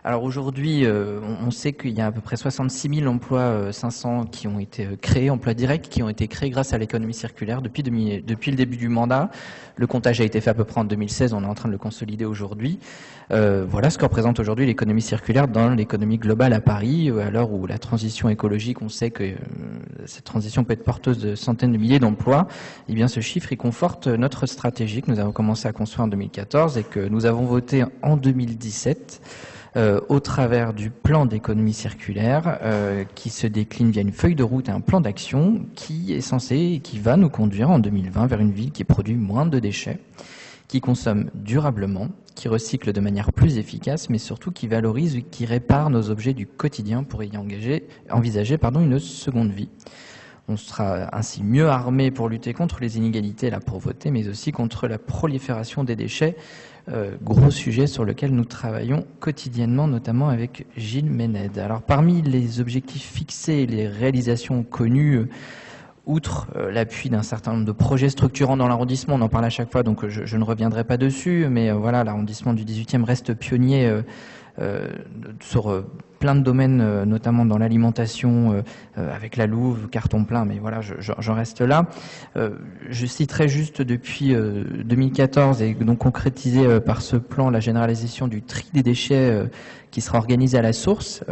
Alors aujourd'hui, on sait qu'il y a à peu près 66 000 emplois 500 qui ont été créés, emplois directs qui ont été créés grâce à l'économie circulaire depuis le début du mandat. Le comptage a été fait à peu près en 2016, on est en train de le consolider aujourd'hui. Voilà ce que représente aujourd'hui l'économie circulaire dans l'économie globale à Paris, à l'heure où la transition écologique, on sait que cette transition peut être porteuse de centaines de milliers d'emplois. Eh bien, ce chiffre, il conforte notre stratégie que nous avons commencé à construire en 2014 et que nous avons voté en 2017. Au travers du plan d'économie circulaire qui se décline via une feuille de route et un plan d'action qui est censé et qui va nous conduire en 2020 vers une ville qui produit moins de déchets, qui consomme durablement, qui recycle de manière plus efficace, mais surtout qui valorise et qui répare nos objets du quotidien pour y envisager une seconde vie. On sera ainsi mieux armé pour lutter contre les inégalités et la pauvreté, mais aussi contre la prolifération des déchets, gros sujet sur lequel nous travaillons quotidiennement, notamment avec Gilles Ménède. Alors parmi les objectifs fixés et les réalisations connues, outre l'appui d'un certain nombre de projets structurants dans l'arrondissement, on en parle à chaque fois, donc je ne reviendrai pas dessus, mais voilà, l'arrondissement du 18e reste pionnier sur plein de domaines, notamment dans l'alimentation, avec la Louve, carton plein, mais voilà, j'en reste là. Je citerai juste depuis 2014 et donc concrétisé par ce plan la généralisation du tri des déchets qui sera organisé à la source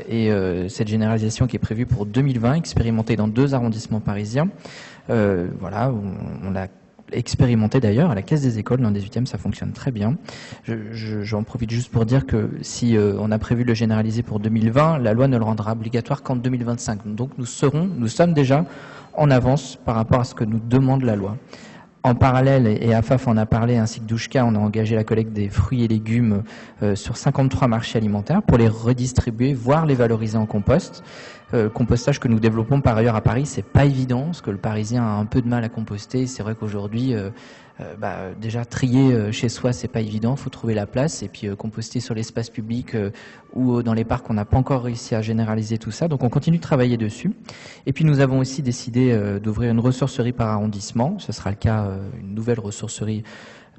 et cette généralisation qui est prévue pour 2020, expérimentée dans 2 arrondissements parisiens. Voilà, on a expérimenté d'ailleurs à la Caisse des écoles dans le 18e, ça fonctionne très bien. J'en profite juste pour dire que si on a prévu de le généraliser pour 2020, la loi ne le rendra obligatoire qu'en 2025. Donc nous sommes déjà en avance par rapport à ce que nous demande la loi. En parallèle, et AFAF en a parlé, ainsi que Douchka, on a engagé la collecte des fruits et légumes sur 53 marchés alimentaires pour les redistribuer, voire les valoriser en compost. Compostage que nous développons par ailleurs à Paris, c'est pas évident, parce que le Parisien a un peu de mal à composter. C'est vrai qu'aujourd'hui, déjà trier chez soi, c'est pas évident, faut trouver la place, et puis composter sur l'espace public ou dans les parcs, on n'a pas encore réussi à généraliser tout ça, donc on continue de travailler dessus. Et puis nous avons aussi décidé d'ouvrir une ressourcerie par arrondissement, ce sera le cas, une nouvelle ressourcerie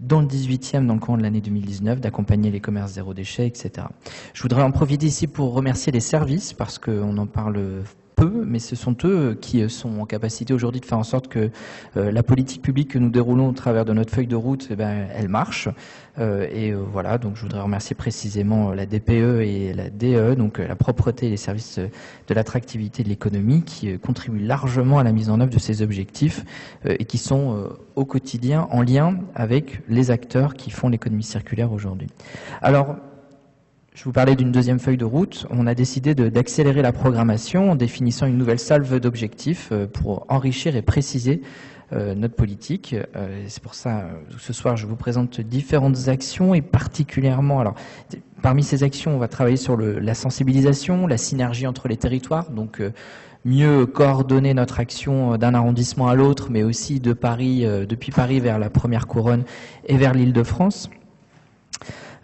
dans le 18e, dans le courant de l'année 2019, d'accompagner les commerces zéro déchet, etc. Je voudrais en profiter ici pour remercier les services, parce qu'on en parle peu, mais ce sont eux qui sont en capacité aujourd'hui de faire en sorte que la politique publique que nous déroulons au travers de notre feuille de route, elle marche. Voilà, donc je voudrais remercier précisément la DPE et la DE, donc la propreté et les services de l'attractivité de l'économie, qui contribuent largement à la mise en œuvre de ces objectifs et qui sont au quotidien en lien avec les acteurs qui font l'économie circulaire aujourd'hui. Alors, je vous parlais d'une deuxième feuille de route. On a décidé d'accélérer la programmation en définissant une nouvelle salve d'objectifs pour enrichir et préciser notre politique. C'est pour ça, ce soir, je vous présente différentes actions et particulièrement, alors, parmi ces actions, on va travailler sur la sensibilisation, la synergie entre les territoires, donc mieux coordonner notre action d'un arrondissement à l'autre, mais aussi de Paris, depuis Paris vers la première couronne et vers l'Île-de-France.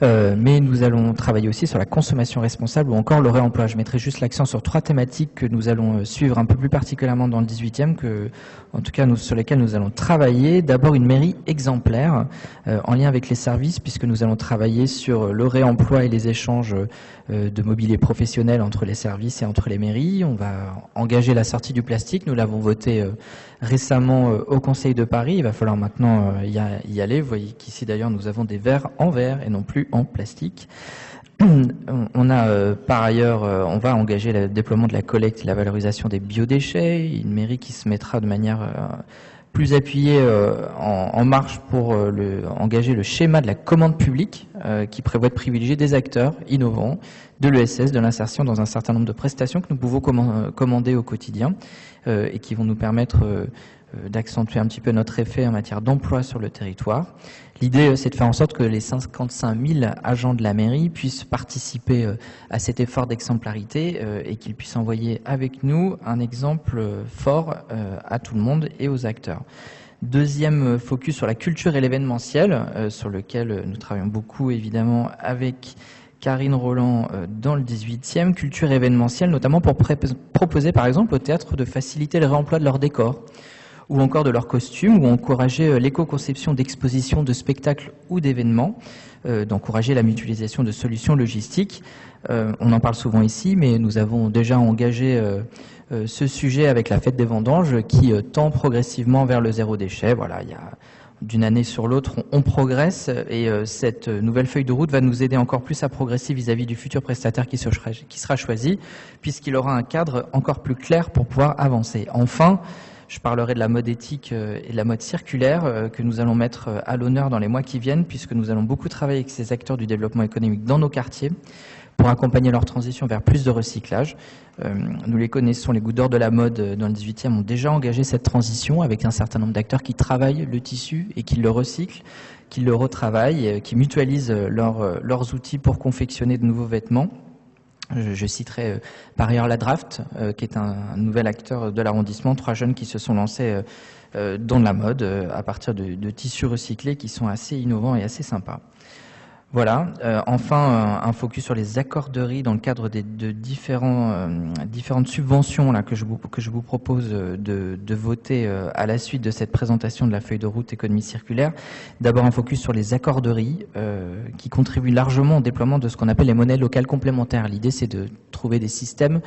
Mais nous allons travailler aussi sur la consommation responsable ou encore le réemploi. Je mettrai juste l'accent sur 3 thématiques que nous allons suivre un peu plus particulièrement dans le 18e, en tout cas sur lesquelles nous allons travailler. D'abord une mairie exemplaire en lien avec les services, puisque nous allons travailler sur le réemploi et les échanges de mobilier professionnel entre les services et entre les mairies. On va engager la sortie du plastique. Nous l'avons voté récemment au Conseil de Paris. Il va falloir maintenant y aller. Vous voyez qu'ici d'ailleurs nous avons des verres en verre et non plus en plastique. On a par ailleurs, on va engager le déploiement de la collecte et la valorisation des biodéchets. Une mairie qui se mettra de manière plus appuyée en marche pour engager le schéma de la commande publique qui prévoit de privilégier des acteurs innovants de l'ESS, de l'insertion dans un certain nombre de prestations que nous pouvons commander au quotidien et qui vont nous permettre d'accentuer un petit peu notre effet en matière d'emploi sur le territoire. L'idée, c'est de faire en sorte que les 55 000 agents de la mairie puissent participer à cet effort d'exemplarité et qu'ils puissent envoyer avec nous un exemple fort à tout le monde et aux acteurs. Deuxième focus sur la culture et l'événementiel, sur lequel nous travaillons beaucoup évidemment avec Karine Roland dans le 18e, culture événementielle, notamment pour proposer par exemple au théâtre de faciliter le réemploi de leur décor, ou encore de leurs costumes, ou encourager l'éco-conception d'expositions, de spectacles ou d'événements, d'encourager la mutualisation de solutions logistiques. On en parle souvent ici, mais nous avons déjà engagé ce sujet avec la fête des vendanges qui tend progressivement vers le zéro déchet. Voilà, d'une année sur l'autre, on progresse et cette nouvelle feuille de route va nous aider encore plus à progresser vis-à-vis du futur prestataire qui sera choisi, puisqu'il aura un cadre encore plus clair pour pouvoir avancer. Enfin, je parlerai de la mode éthique et de la mode circulaire que nous allons mettre à l'honneur dans les mois qui viennent, puisque nous allons beaucoup travailler avec ces acteurs du développement économique dans nos quartiers pour accompagner leur transition vers plus de recyclage. Nous les connaissons, les Gouttes d'Or de la mode dans le 18e ont déjà engagé cette transition avec un certain nombre d'acteurs qui travaillent le tissu et qui le recyclent, qui le retravaillent, qui mutualisent leurs outils pour confectionner de nouveaux vêtements. Je citerai par ailleurs la Draft, qui est un nouvel acteur de l'arrondissement, 3 jeunes qui se sont lancés dans la mode à partir de tissus recyclés qui sont assez innovants et assez sympas. Voilà. Enfin, un focus sur les accorderies dans le cadre de différentes subventions là, que je vous propose de voter à la suite de cette présentation de la feuille de route économie circulaire. D'abord, un focus sur les accorderies qui contribuent largement au déploiement de ce qu'on appelle les monnaies locales complémentaires. L'idée, c'est de trouver des systèmes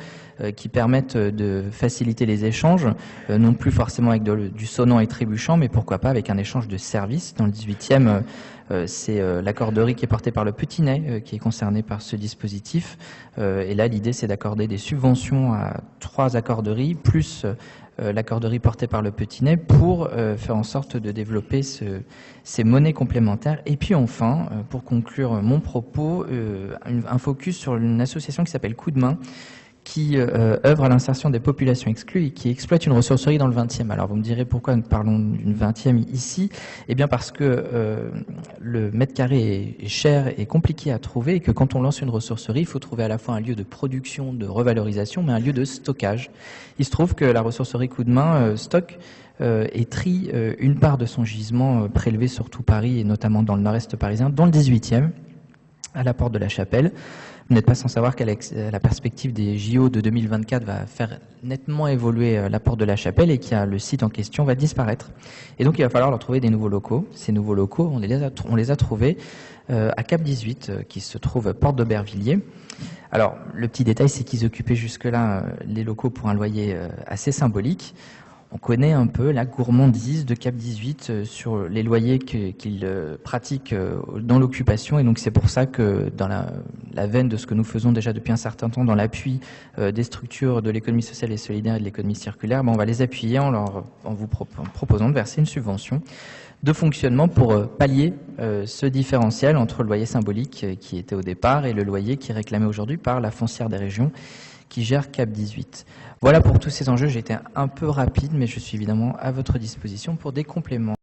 qui permettent de faciliter les échanges, non plus forcément avec du sonnant et trébuchant, mais pourquoi pas avec un échange de services. Dans le 18e, c'est l'accorderie qui est portée par le Petit Nez qui est concerné par ce dispositif. Et là, l'idée, c'est d'accorder des subventions à 3 accorderies, plus l'accorderie portée par le Petit Nez, pour faire en sorte de développer ces monnaies complémentaires. Et puis enfin, pour conclure mon propos, un focus sur une association qui s'appelle Coup de Main, qui œuvre à l'insertion des populations exclues et qui exploite une ressourcerie dans le 20e. Alors vous me direz pourquoi nous parlons d'une 20e ici. Eh bien parce que le mètre carré est cher et compliqué à trouver et que quand on lance une ressourcerie, il faut trouver à la fois un lieu de production, de revalorisation, mais un lieu de stockage. Il se trouve que la ressourcerie Coup de Main stocke et trie une part de son gisement prélevé sur tout Paris et notamment dans le nord-est parisien, dans le 18e, à la porte de la Chapelle. Vous n'êtes pas sans savoir qu'à la perspective des JO de 2024 va faire nettement évoluer la porte de la Chapelle et que le site en question va disparaître. Et donc il va falloir leur trouver des nouveaux locaux. Ces nouveaux locaux, on les a trouvés à Cap 18, qui se trouve porte d'Aubervilliers. Alors le petit détail, c'est qu'ils occupaient jusque-là les locaux pour un loyer assez symbolique. On connaît un peu la gourmandise de Cap 18 sur les loyers qu'ils pratiquent dans l'occupation. Et donc c'est pour ça que dans la veine de ce que nous faisons déjà depuis un certain temps dans l'appui des structures de l'économie sociale et solidaire et de l'économie circulaire, on va les appuyer en vous proposant de verser une subvention de fonctionnement pour pallier ce différentiel entre le loyer symbolique qui était au départ et le loyer qui est réclamé aujourd'hui par la foncière des régions qui gère Cap 18. Voilà pour tous ces enjeux, j'ai été un peu rapide, mais je suis évidemment à votre disposition pour des compléments.